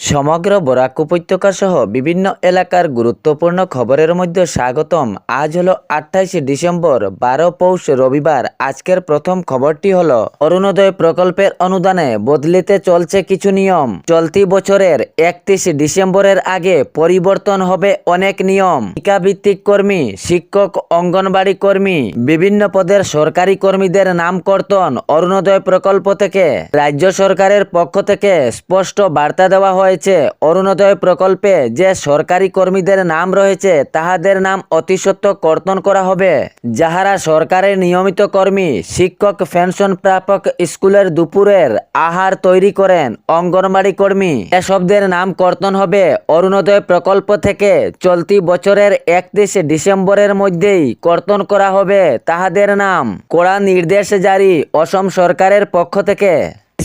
সমগ্র বরাক উপত্যকা সহ বিভিন্ন এলাকার গুরুত্বপূর্ণ খবরের মধ্যে স্বাগতম। আজ হলো 28 ডিসেম্বর, 12 পৌষ রবিবার। আজকের প্রথম খবরটি হলো অরুণোদয় প্রকল্পের অনুদানে বদলিতে চলছে কিছু নিয়ম। চলতি বছরের 31 ডিসেম্বরের আগে পরিবর্তন হবে অনেক নিয়ম। টিকাভিত্তিক কর্মী, শিক্ষক, অঙ্গনবাড়ি কর্মী, বিভিন্ন পদের সরকারি কর্মীদের নাম কর্তন অরুণোদয় প্রকল্প থেকে রাজ্য সরকারের পক্ষ থেকে স্পষ্ট বার্তা দেওয়া হয়েছে। অরুণোদয় প্রকল্পে যে সরকারি কর্মীদের নাম রয়েছে তাহাদের নাম অতিসত্বর কর্তন করা হবে। যাহারা সরকারের নিয়মিত কর্মী, শিক্ষক, পেনশন প্রাপক, স্কুলের দুপুরের আহার তৈরি করেন, অঙ্গনবাড়ি কর্মী, এসবদের নাম কর্তন হবে অরুণোদয় প্রকল্প থেকে। চলতি বছরের 31 ডিসেম্বরের মধ্যেই কর্তন করা হবে তাহাদের নাম। কড়া নির্দেশ জারি অসম সরকারের পক্ষ থেকে।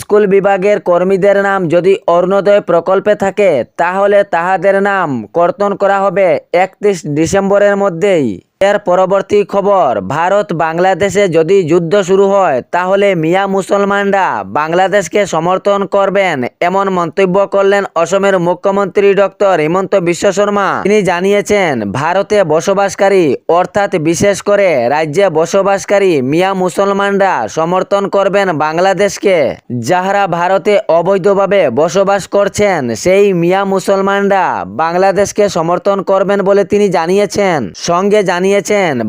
স্কুল বিভাগের কর্মীদের নাম যদি অরুণোদয় প্রকল্পে থাকে তাহলে তাহাদের নাম কর্তন করা হবে 31 ডিসেম্বরের মধ্যেই। এর পরবর্তী খবর, ভারত বাংলাদেশে যদি যুদ্ধ শুরু হয় তাহলে মিয়া মুসলমানরা বাংলাদেশকে সমর্থন করবেন, এমন মন্তব্য করলেন অসমের মুখ্যমন্ত্রী ডক্টর হিমন্ত বিশ্ব শর্মা। তিনি জানিয়েছেন, ভারতে বসবাসকারী অর্থাৎ বিশেষ করে রাজ্যে বসবাসকারী মিয়া মুসলমানরা সমর্থন করবেন বাংলাদেশকে। যাহারা ভারতে অবৈধভাবে বসবাস করছেন সেই মিয়া মুসলমানরা বাংলাদেশকে সমর্থন করবেন বলে তিনি জানিয়েছেন। সঙ্গে জানিয়েছেন,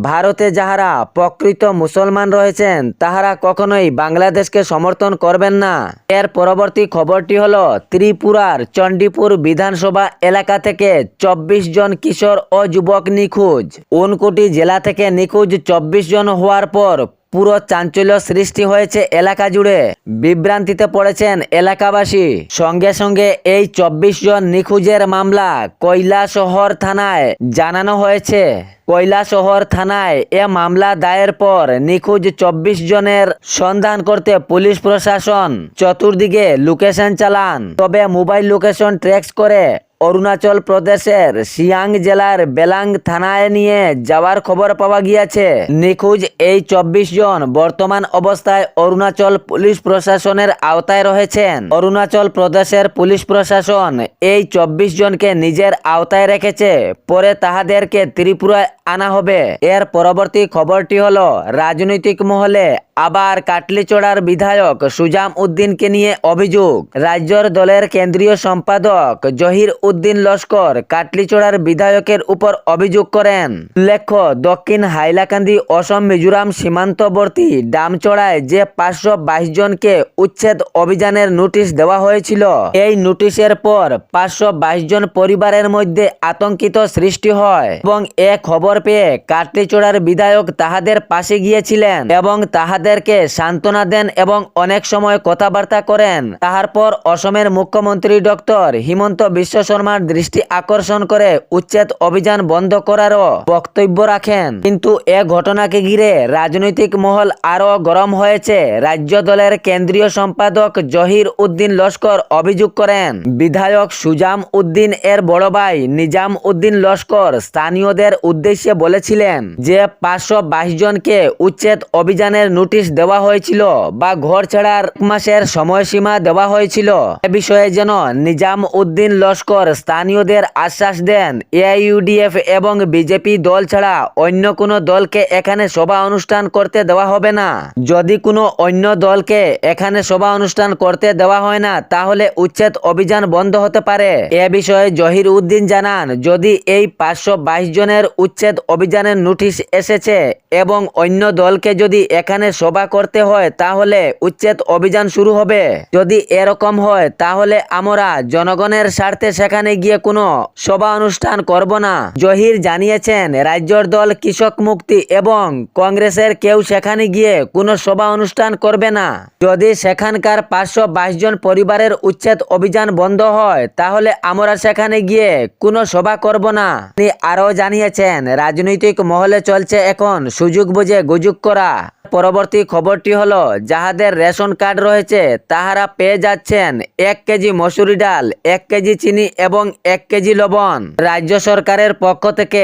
ভারতে যাহারা প্রকৃত মুসলমান রয়েছেন তাহারা কখনোই বাংলাদেশকে সমর্থন করবেন না। এর পরবর্তী খবরটি হলো, ত্রিপুরার চণ্ডীপুর বিধানসভা এলাকা থেকে 24 জন কিশোর ও যুবক নিখোঁজ। ঊনকোটি জেলা থেকে নিখোঁজ 24 জন হওয়ার পর পুরো চাঞ্চল্য সৃষ্টি হয়েছে এলাকা জুড়ে। বিভ্রান্তিতে পড়েছেন এলাকাবাসী। সঙ্গে সঙ্গে এই 24 জন নিখোঁজের মামলা কৈলাসহর থানায় জানানো হয়েছে। কৈলাসহর থানায় এ মামলা দায়ের পর নিখোঁজ 24 জনের সন্ধান করতে পুলিশ প্রশাসন চতুর্দিকে লোকেশন চালান। তবে মোবাইল লোকেশন ট্র্যাক করে অরুণাচল প্রদেশের সিয়াং জেলার বেলাং থানায় নিয়ে যাওয়ার খবর পাওয়া গিয়েছে। নিখোঁজ এই 24 জন বর্তমান অবস্থায় অরুণাচল পুলিশ প্রশাসনের আওতায় রয়েছেন। অরুণাচল প্রদেশের পুলিশ প্রশাসন এই 24 জনকে নিজের আওতায় রেখেছে, পরে তাহাদেরকে ত্রিপুরায় আনা হবে। এর পরবর্তী খবরটি হলো, রাজনৈতিক মহলে আবার কাটলিচড়ার বিধায়ক সুজাম উদ্দিনকে নিয়ে অভিযোগ। রাজ্যের দলের কেন্দ্রীয় সম্পাদক জহির উদ্দিন লস্কর কাটলিচড়ার বিধায়কের উপর অভিযোগ করেন। উল্লেখ্য, দক্ষিণ হাইলাকান্দি অসম মিজোরাম সীমান্তবর্তী ডামচড়ায় যে 522 জনকে উচ্ছেদ অভিযানের নোটিশ দেওয়া হয়েছিল, এই নোটিশের পর 522 জন পরিবারের মধ্যে আতঙ্কিত সৃষ্টি হয় এবং এ খবর পেয়ে কাটলিচড়ার বিধায়ক তাহাদের পাশে গিয়েছিলেন এবং তাহাদেরকে সান্ত্বনা দেন এবং অনেক সময় কথাবার্তা করেন। তাহার পর অসমের মুখ্যমন্ত্রী ডক্টর হিমন্ত বিশ্ব শর্মার দৃষ্টি আকর্ষণ করে উচ্ছেদ অভিযান বন্ধ করারও বক্তব্য রাখেন। কিন্তু এ ঘটনাকে ঘিরে রাজনৈতিক মহল আরও গরম হয়েছে। রাজ্য দলের কেন্দ্রীয় সম্পাদক জহির উদ্দিন লস্কর অভিযোগ করেন, বিধায়ক সুজাম উদ্দিন এর বড় ভাই নিজাম উদ্দিন লস্কর স্থানীয়দের উদ্দেশ্যে বলেছিলেন যে 522 জনকে উচ্ছেদ অভিযানের নোটিশ দেওয়া হয়েছিল বা ঘর ছাড়ার মাসের সময়সীমা দেওয়া হয়েছিল। এ বিষয়ে যেন নিজাম উদ্দিন লস্কর স্থানীয়দের আশ্বাস দেন এআইইউডিএফ এবং বিজেপি দল ছাড়া অন্য কোনো দলকে এখানে সভা অনুষ্ঠান করতে দেওয়া হবে না। যদি কোনো অন্য দলকে এখানে সভা অনুষ্ঠান করতে দেওয়া হয় না তাহলে উচ্ছেদ অভিযান বন্ধ হতে পারে। এ বিষয়ে জহির উদ্দিন জানান, যদি এই 522 জনের উচ্ছেদ অভিযানের নোটিশ এসেছে এবং অন্য দলকে যদি এখানে সভা করতে হয় তাহলে উচ্ছেদ অভিযান শুরু হবে। যদি এরকম হয় তাহলে আমরা জনগণের স্বার্থে সেখানে গিয়ে কোনো সভা অনুষ্ঠান করব না। জহির জানিয়েছেন, রাজ্যের দল কৃষক মুক্তি এবং কংগ্রেসের কেউ সেখানে গিয়ে কোনো সভা অনুষ্ঠান করবে না। যদি সেখানকার 522 জন পরিবারের উচ্ছেদ অভিযান বন্ধ হয় তাহলে আমরা সেখানে গিয়ে কোনো সভা করব না। তিনি আরও জানিয়েছেন, রাজনৈতিক মহলে চলছে এখন সুযোগ বুঝে গুজব করা। পরবর্তী পরবর্তী খবরটি হলো, যাহাদের রেশন কার্ড রয়েছে তাহারা পেয়ে যাচ্ছেন 1 কেজি মসুরি ডাল, 1 কেজি চিনি এবং 1 কেজি লবণ। রাজ্য সরকারের পক্ষ থেকে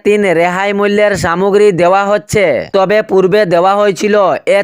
তিন রেহাই মূল্যের সামগ্রী দেওয়া হচ্ছে। তবে পূর্বে দেওয়া হয়েছিল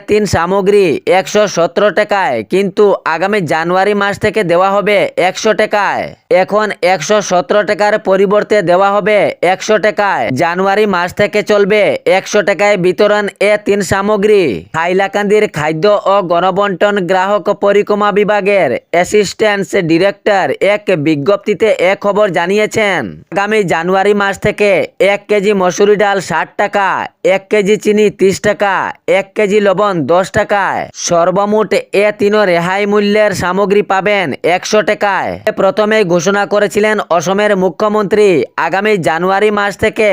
তিন সামগ্রী 117 টাকায়, কিন্তু আগামী জানুয়ারি মাস থেকে দেওয়া হবে 100 টাকায়। এখন 117 টাকার পরিবর্তে দেওয়া হবে 100 টাকায়। জানুয়ারি মাস থেকে চলবে 100 টাকায় বিতরণ তিন সামগ্রী। হাইলাকান্দির খাদ্য ও গণবন্টন গ্রাহক পরিক্রমা বিভাগের অ্যাসিস্ট্যান্ট ডিরেক্টর এক বিজ্ঞপ্তিতে খবর জানিয়েছেন, আগামী জানুয়ারি মাস থেকে 1 কেজি মসুরি ডাল 60 টাকা, 1 কেজি চিনি 30 টাকা, 1 কেজি লবণ 10 টাকায়, সর্বমোট তিন রেহাই মূল্যের সামগ্রী পাবেন 100 টাকায়। প্রথমে ঘোষণা করেছিলেন অসমের মুখ্যমন্ত্রী, আগামী জানুয়ারি মাস থেকে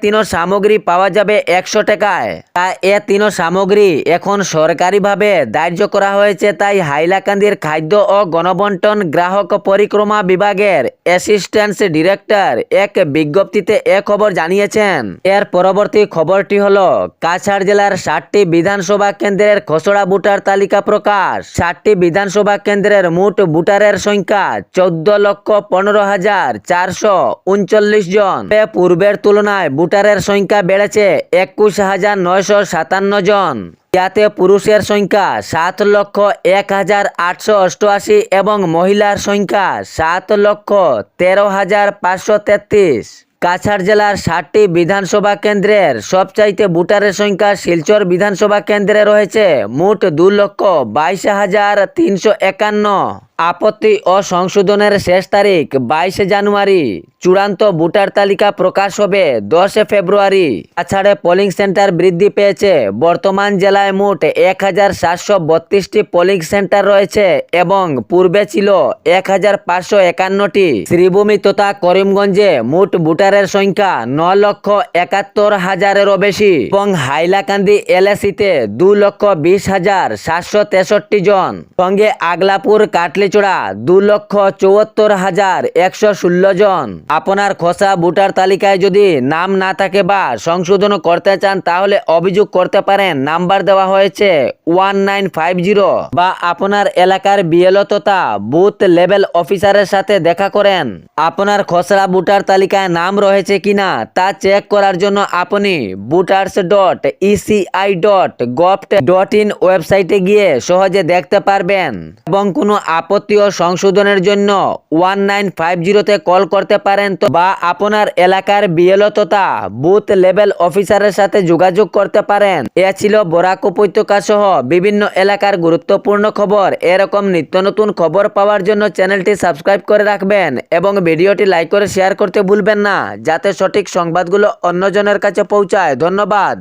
তিন সামগ্রী পাওয়া যাবে 100 টাকায়। তাই তিন সামগ্রী এখন সরকারিভাবে ধার্য করা হয়েছে। তাই হাইলাকান্দির খাদ্য ও গণবন্টন গ্রাহক পরিক্রমা বিভাগের অ্যাসিস্ট্যান্ট ডিরেক্টর এক বিজ্ঞপ্তিতে খবর জানিয়েছেন। এর পরবর্তী খবরটি হলো, কাছাড় জেলার 60টি বিধানসভা কেন্দ্রের খসড়া ভোটার তালিকা প্রকাশ। 60টি বিধানসভা কেন্দ্রের মোট ভোটারের সংখ্যা 14,15,439 জন। পূর্বের তুলনায় ভোটারের সংখ্যা বেড়েছে 21,957 জন। ইয়াতে পুরুষের সংখ্যা 7,01,888 এবং মহিলার সংখ্যা 7,13,533। কাছাড় জেলার 60টি বিধানসভা কেন্দ্রের সবচাইতে ভোটারের সংখ্যা শিলচর বিধানসভা কেন্দ্রে রয়েছে মোট 2,22,351। আপত্তি ও সংশোধনের শেষ তারিখ 22 জানুয়ারি। চূড়ান্ত ভোটার তালিকা প্রকাশ হবে 10 ফেব্রুয়ারি। কাছাড়ে পোলিং সেন্টার বৃদ্ধি পেয়েছে। বর্তমান জেলায় মোট 1,732টি পোলিং সেন্টার রয়েছে এবং পূর্বে ছিল 1,551টি। শ্রীভূমি তথা করিমগঞ্জে মোট ভোটারের সংখ্যা 9,71,000-এরও বেশি এবং হাইলাকান্দি এলএসিতে 2,20,763 জন। সঙ্গে আগলাপুর কাটলিচড়া 2,74,116 জন। আপনার খসড়া ভোটার তালিকায় যদি নাম না থাকে বা সংশোধন করতে চান তাহলে অভিযোগ করতে পারেন। নাম্বার দেওয়া হয়েছে 1950 বা আপনার এলাকার বিএলও তথা বুথ লেভেল অফিসারের সাথে দেখা করেন। আপনার খসড়া ভোটার তালিকায় নাম রয়েছে কিনা তা চেক করার জন্য আপনি voters.eci.gov.in ওয়েবসাইটে গিয়ে সহজে দেখতে পারবেন এবং কোনো আপত্তি ও সংশোধনের জন্য 1950-তে কল করতে পারেন বা আপনার এলাকার বিএলও তথা বুথ লেভেল অফিসারের সাথে যোগাযোগ করতে পারেন। এ ছিল বরাক উপত্যকা সহ বিভিন্ন এলাকার গুরুত্বপূর্ণ খবর। এরকম নিত্য নতুন খবর পাওয়ার জন্য চ্যানেলটি সাবস্ক্রাইব করে রাখবেন এবং ভিডিওটি লাইক করে শেয়ার করতে ভুলবেন না, যাতে সঠিক সংবাদগুলো অন্যজনের কাছে পৌঁছায়। ধন্যবাদ।